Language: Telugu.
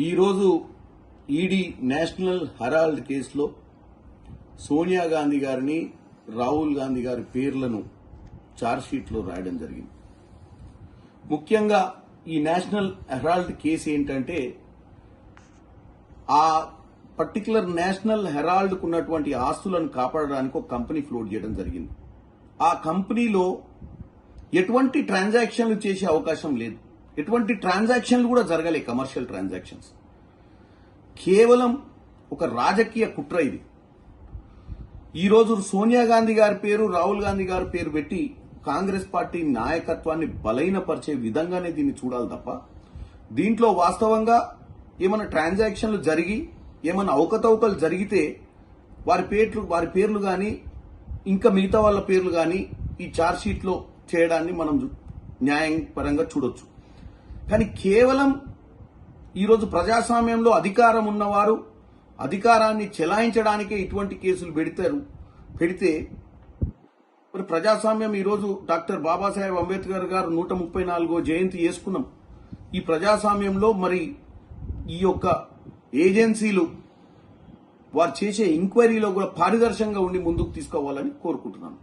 ఈరోజు ఈడీ నేషనల్ హెరాల్డ్ కేసులో సోనియా గాంధీ గారిని రాహుల్ గాంధీ గారి పేర్లను ఛార్జ్షీట్లో రాయడం జరిగింది. ముఖ్యంగా ఈ నేషనల్ హెరాల్డ్ కేసు ఏంటంటే ఆ పర్టికులర్ నేషనల్ హెరాల్డ్కు ఉన్నటువంటి ఆస్తులను కాపాడడానికి ఒక కంపెనీ ఫ్లోట్ చేయడం జరిగింది. ఆ కంపెనీలో ఎటువంటి ట్రాన్సాక్షన్లు చేసే అవకాశం లేదు, ఎటువంటి ట్రాన్సాక్షన్లు కూడా జరగలే, కమర్షియల్ ట్రాన్సాక్షన్స్. కేవలం ఒక రాజకీయ కుట్ర ఇది. ఈరోజు సోనియా గాంధీ గారి పేరు, రాహుల్ గాంధీ గారి పేరు పెట్టి కాంగ్రెస్ పార్టీ నాయకత్వాన్ని బలహీనపరిచే విధంగానే దీన్ని చూడాలి తప్ప దీంట్లో వాస్తవంగా ఏమైనా ట్రాన్సాక్షన్లు జరిగి ఏమైనా అవకతవకలు జరిగితే వారి పేర్లు కానీ ఇంకా మిగతా వాళ్ళ పేర్లు కానీ ఈ ఛార్జ్షీట్లో చేయడాన్ని మనం న్యాయపరంగా చూడొచ్చు. కానీ కేవలం ఈరోజు ప్రజాస్వామ్యంలో అధికారం ఉన్నవారు అధికారాన్ని చెలాయించడానికే ఇటువంటి కేసులు పెడితే మరి ప్రజాస్వామ్యం ఈరోజు డాక్టర్ బాబాసాహెబ్ అంబేద్కర్ గారు 134వ జయంతి చేసుకున్నాం. ఈ ప్రజాస్వామ్యంలో మరి ఈ యొక్క ఏజెన్సీలు వారు చేసే ఎంక్వైరీలో కూడా పారదర్శకంగా ఉండి ముందుకు తీసుకోవాలని కోరుకుంటున్నాను.